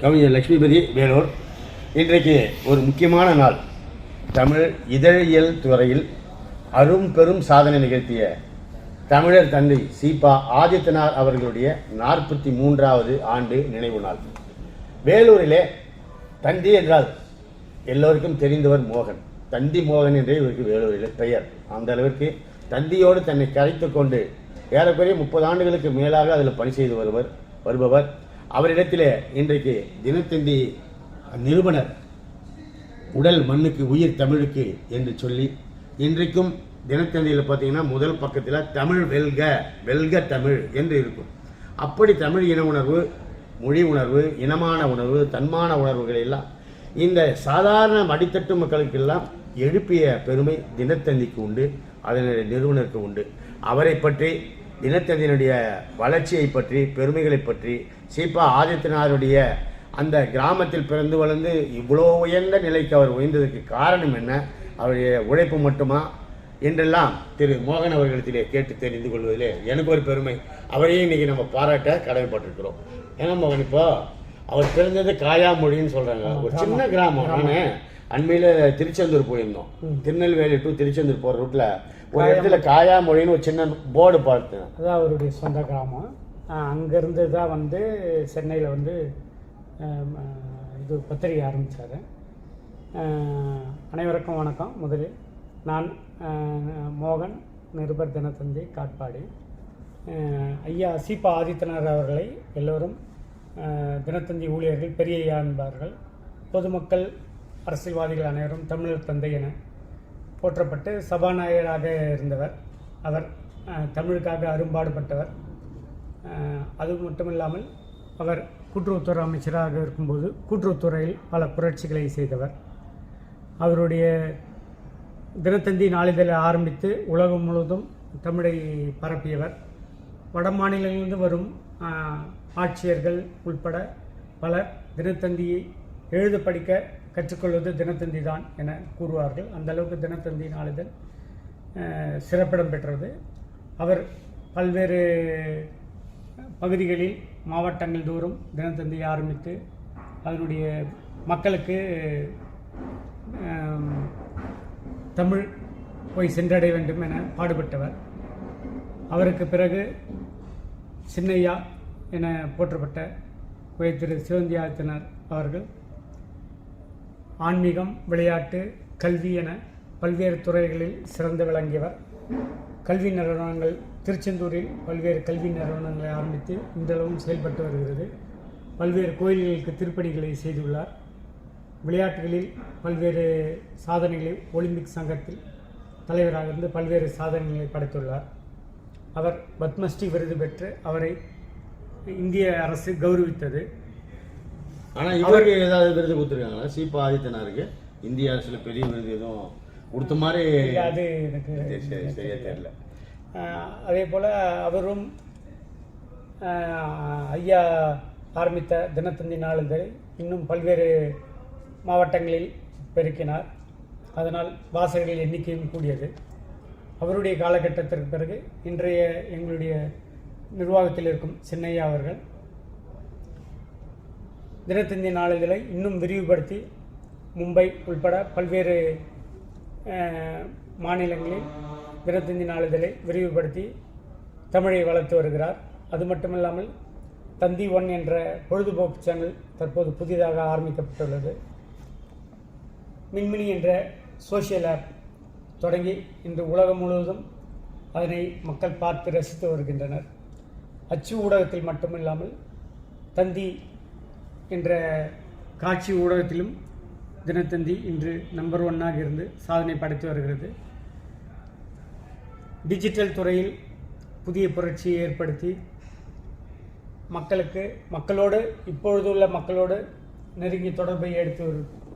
கவிஞர் லட்சுமிபதி வேலூர். இன்றைக்கு ஒரு முக்கியமான நாள். தமிழ் இதழியல் துறையில் பெரும் சாதனை நிகழ்த்திய தமிழர் தந்தை சீபா ஆதித்தனார் அவர்களுடைய 43வது ஆண்டு நினைவு நாள். வேலூரிலே தந்தி என்றால் எல்லோருக்கும் தெரிந்தவர் மோகன். தந்தி மோகன் என்றே இவருக்கு வேலூரில் பெயர். அந்த அளவிற்கு தந்தியோடு தன்னை கரைத்து கொண்டு ஏறக்குறைய 30 ஆண்டுகளுக்கு மேலாக அதில் பணி செய்து வருபவர். அவரிடத்திலே இன்றைக்கு தினத்தந்தி நிறுவனர் உடல் மண்ணுக்கு உயிர் தமிழுக்கு என்று சொல்லி இன்றைக்கும் தினத்தந்தியில் பார்த்தீங்கன்னா முதல் பக்கத்தில் தமிழ் வெல்க வெல்க தமிழ் என்று இருக்கும். அப்படி தமிழ் இன உணர்வு, மொழி உணர்வு, இனமான உணர்வு, தன்மான உணர்வுகள் எல்லாம் இந்த சாதாரண அடித்தட்டு மக்களுக்கெல்லாம் எழுப்பிய பெருமை தினத்தந்திக்கு உண்டு, அதனுடைய நிறுவனருக்கு உண்டு. அவரை பற்றி, தினத்தந்தியினுடைய வளர்ச்சியை பற்றி, பெருமைகளை பற்றி, சீபா ஆதித்தனாருடைய அந்த கிராமத்தில் பிறந்து வளர்ந்து இவ்வளோ உயர்ந்த நிலைக்கு அவர் உயர்ந்ததற்கு காரணம் என்ன, அவருடைய உழைப்பு மட்டுமா என்றெல்லாம் திரு மோகன் அவர்களிடத்திலே கேட்டு தெரிந்து கொள்வதிலே எனக்கு ஒரு பெருமை. அவரையே இன்றைக்கி நம்ம பாராட்ட கடமைப்பட்டிருக்கிறோம். ஏன்னா மோகன், இப்போ அவர் பிறந்தது காயாமொழின்னு சொல்கிறாங்க, ஒரு சின்ன கிராமம். நான் அண்மையில் திருச்செந்தூர் போயிருந்தோம். திருநெல்வேலி டு திருச்செந்தூர் போகிற ரூட்டில் ஒரு இடத்துல காயாமொழின்னு ஒரு சின்ன போர்டு பார்த்தேன். அதான் அவருடைய சொந்த கிராமம். அங்கேருந்து தான் வந்து சென்னையில் வந்து இது பத்திரிகை ஆரம்பித்தார். அனைவருக்கும் வணக்கம். முதலில் நான் மோகன், நிருபர் தினத்தந்தி, காட்பாடி. ஐயா சீபா ஆதித்தனார் அவர்களை எல்லோரும் தினத்தந்தி ஊழியர்கள் பெரிய ஐயா என்பார்கள். பொதுமக்கள், அரசியல்வாதிகள் அனைவரும் தமிழர் தந்தை என போற்றப்பட்டு சபாநாயகராக இருந்தவர். அவர் தமிழுக்காக அரும்பாடுபட்டவர். அது மட்டுமில்லாமல் அவர் கூட்டுறவுத்துறை அமைச்சராக இருக்கும்போது கூட்டுறவுத்துறையில் பல புரட்சிகளை செய்தவர். அவருடைய தினத்தந்தி நாளிதழை ஆரம்பித்து உலகம் முழுவதும் தமிழை பரப்பியவர். வட மாநிலங்களிலிருந்து வரும் ஆட்சியர்கள் உட்பட பலர் தினத்தந்தியை எழுத படிக்க கற்றுக்கொள்வது தினத்தந்தி தான் என கூறுவார்கள். அந்த அளவுக்கு தினத்தந்தி நாளிதழ் சிறப்பிடம் பெற்றது. அவர் பல்வேறு பகுதிகளில், மாவட்டங்கள் தோறும் தினத்தந்தியை ஆரம்பித்து அதனுடைய மக்களுக்கு தமிழ் போய் சென்றடைய வேண்டும் என பாடுபட்டவர். அவருக்கு பிறகு சின்னையா என போற்றப்பட்ட திரு சிவந்தி ஆதித்தனார் அவர்கள் ஆன்மீகம், விளையாட்டு, கல்வி என பல்வேறு துறைகளில் சிறந்து விளங்கியவர். கல்வி நிறுவனங்கள், திருச்செந்தூரில் பல்வேறு கல்வி நிறுவனங்களை ஆரம்பித்து இன்றளவும் செயல்பட்டு வருகிறது. பல்வேறு கோயில்களுக்கு திருப்பணிகளை செய்துள்ளார். விளையாட்டுகளில் பல்வேறு சாதனைகளை, ஒலிம்பிக் சங்கத்தில் தலைவராக இருந்து பல்வேறு சாதனைகளை படைத்துள்ளார். அவர் பத்மஸ்ரீ விருது பெற்று அவரை இந்திய அரசு கௌரவித்தது. ஆனால் இவருக்கு ஏதாவது விருது கொடுத்துருக்காங்களா? சீபா ஆதித்தனாருக்கு இந்திய அரசில் பெரிய விருது எதுவும் கொடுத்த மாதிரி அது எனக்கு சரியா தெரியல. அதே போல் அவரும் ஐயா ஆரம்பித்த தினத்தந்தி நாளிதழை இன்னும் பல்வேறு மாவட்டங்களில் பெருக்கினார். அதனால் வாசகர்கள் எண்ணிக்கையும் கூடியது. அவருடைய காலகட்டத்திற்கு பிறகு இன்றைய எங்களுடைய நிர்வாகத்தில் இருக்கும் சின்னையா அவர்கள் தினத்தந்தி நாளிதழை இன்னும் விரிவுபடுத்தி மும்பை உள்பட பல்வேறு மாநிலங்களில் தினத்தந்தி நாளிதழை விரிவுபடுத்தி தமிழை வளர்த்து வருகிறார். அது மட்டுமில்லாமல் தந்தி ஒன் என்ற பொழுதுபோக்கு சேனல் தற்போது புதிதாக ஆரம்பிக்கப்பட்டுள்ளது. மின்மினி என்ற சோஷியல் ஆப் தொடங்கி இன்று உலகம் முழுவதும் அதனை மக்கள் பார்த்து ரசித்து வருகின்றனர். அச்சு ஊடகத்தில் மட்டுமில்லாமல் தந்தி என்ற காட்சி ஊடகத்திலும் தினத்தந்தி இன்று நம்பர் 1 இருந்து சாதனை படைத்து வருகிறது. டிஜிட்டல் துறையில் புதிய புரட்சியை ஏற்படுத்தி மக்களோடு இப்பொழுதுள்ள மக்களோடு நெருங்கிய தொடர்பை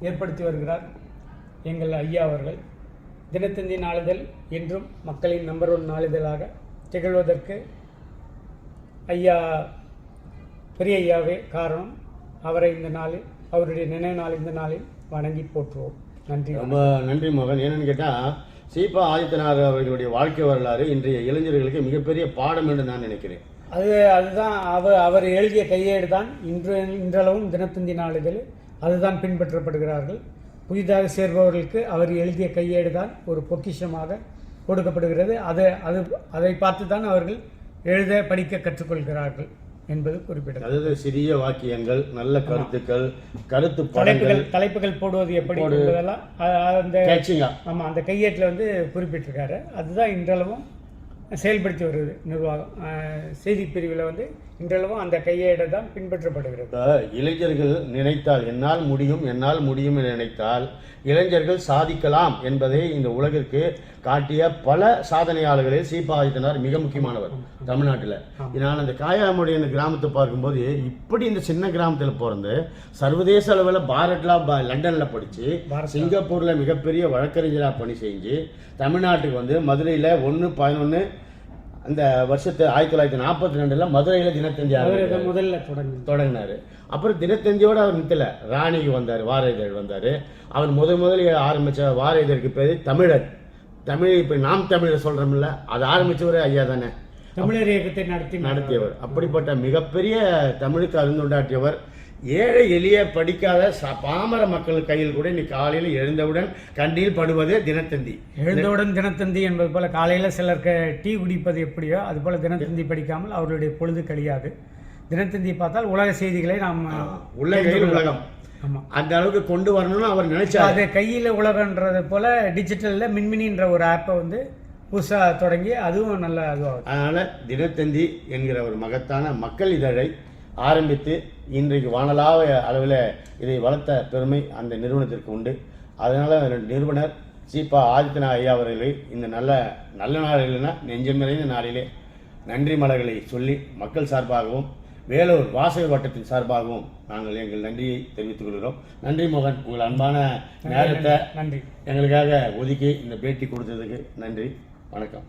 ஏற்படுத்தி வருகிறார் எங்கள் ஐயா அவர்கள். தினத்தந்தி நாளிதழ் என்றும் மக்களின் நம்பர் 1 நாளிதழாக திகழ்வதற்கு ஐயா பெரிய ஐயாவே காரணம். அவரை இந்த நாளில், அவருடைய நினைவு நாள் இந்த நாளில் வணங்கி போற்றுவோம். நன்றி. ரொம்ப நன்றி மோகன். என்னன்னு கேட்டால் சீபா ஆதித்தனார் அவர்களுடைய வாழ்க்கை வரலாறு இன்றைய இளைஞர்களுக்கு மிகப்பெரிய பாடம் என்று நான் நினைக்கிறேன். அதுதான் அவர் எழுதிய கையேடு தான் இன்றளவும் தினத்தந்தி நாளிதழில் அதுதான் பின்பற்றப்படுகிறார்கள். புதிதாக சேர்பவர்களுக்கு அவர் எழுதிய கையேடு தான் ஒரு பொக்கிஷமாக கொடுக்கப்படுகிறது. அதை பார்த்து தான் அவர்கள் எழுத படிக்க கற்றுக்கொள்கிறார்கள் என்பது குறிப்பிட்டது. அதாவது சிறிய வாக்கியங்கள், நல்ல கருத்துக்கள், கருத்து தலைப்புகள் போடுவது எப்படி என்பதெல்லாம் அந்த கையேட்டில் வந்து குறிப்பிட்டிருக்காரு. அதுதான் இன்றளவும் செயல்படுத்தி வருகிறது நிர்வாகம். செய்தி பிரிவில் வந்து இன்றளவும் அந்த கையேடை தான் பின்பற்றப்படுகிறது. இளைஞர்கள் நினைத்தால் என்னால் முடியும் என நினைத்தால் இளைஞர்கள் சாதிக்கலாம் என்பதை இந்த உலகிற்கு காட்டிய பல சாதனையாளர்களில் சீபா ஆதித்தனார் மிக முக்கியமானவர் தமிழ்நாட்டில். நான் அந்த காயாமொழியின் கிராமத்தை பார்க்கும்போது இப்படி இந்த சின்ன கிராமத்தில் பிறந்து சர்வதேச அளவில் லண்டனில் படித்து சிங்கப்பூரில் மிகப்பெரிய வழக்கறிஞராக பணி செஞ்சு தமிழ்நாட்டுக்கு வந்து மதுரையில் 1/11 அந்த வருஷத்து 1942 மதுரையில் தினத்தந்தி முதல்ல தொடங்கினார். அப்புறம் தினத்தந்தியோடு அவர் நிற்கல, ராணிக்கு வந்தார், வார இதழ் வந்தார். அவர் முதலில் ஆரம்பித்த வார இதழுக்கு பேர் தமிழர். இப்போ நாம் தமிழர் சொல்கிறோம்ல, அதை ஆரம்பித்தவர் ஐயா தானே, தமிழர் இயக்கத்தை நடத்தியவர். அப்படிப்பட்ட மிகப்பெரிய தமிழுக்கு அருந்துண்டாற்றியவர். ஏழை எளிய படிக்காத பாமர மக்கள் கையில் கூட இன்னைக்கு காலையில் எழுந்தவுடன் கண்ணில் படுவது தினத்தந்தி. எழுந்தவுடன் தினத்தந்தி என்பது போல காலையில் சிலர் டீ குடிப்பது எப்படியோ அது போல தினத்தந்தி படிக்காமல் அவருடைய பொழுது கழியாது. தினத்தந்தி பார்த்தால் உலக செய்திகளை நாம் உலகம் அந்த அளவுக்கு கொண்டு வரணும்னு அவர் நினைச்சார். அது கையில் உலகன்றது போல டிஜிட்டலில் மின்மினின்ற ஒரு ஆப்பை வந்து புதுசாக தொடங்கி அதுவும் நல்ல அதுவாகும். அதனால் தினத்தந்தி என்கிற ஒரு மகத்தான மக்கள் இதழை ஆரம்பித்து இன்றைக்கு வானலாவ அளவில் இதை வளர்த்த பெருமை அந்த நிறுவனத்திற்கு உண்டு. அதனால் நிறுவனர் சீபா ஆதித்தனார் ஐயா அவர்களை இந்த நல்ல நாளில்னா நெஞ்சம் நிறைந்த நாளிலே நன்றி மலர்களை சொல்லி மக்கள் சார்பாகவும் வேலூர் வாசக வட்டத்தின் சார்பாகவும் நாங்கள் எங்கள் நன்றியை தெரிவித்துக் கொள்கிறோம். நன்றி மோகன், உங்கள் அன்பான நேரத்தை நன்றி எங்களுக்காக ஒதுக்கி இந்த பேட்டி கொடுத்ததுக்கு நன்றி. வணக்கம்.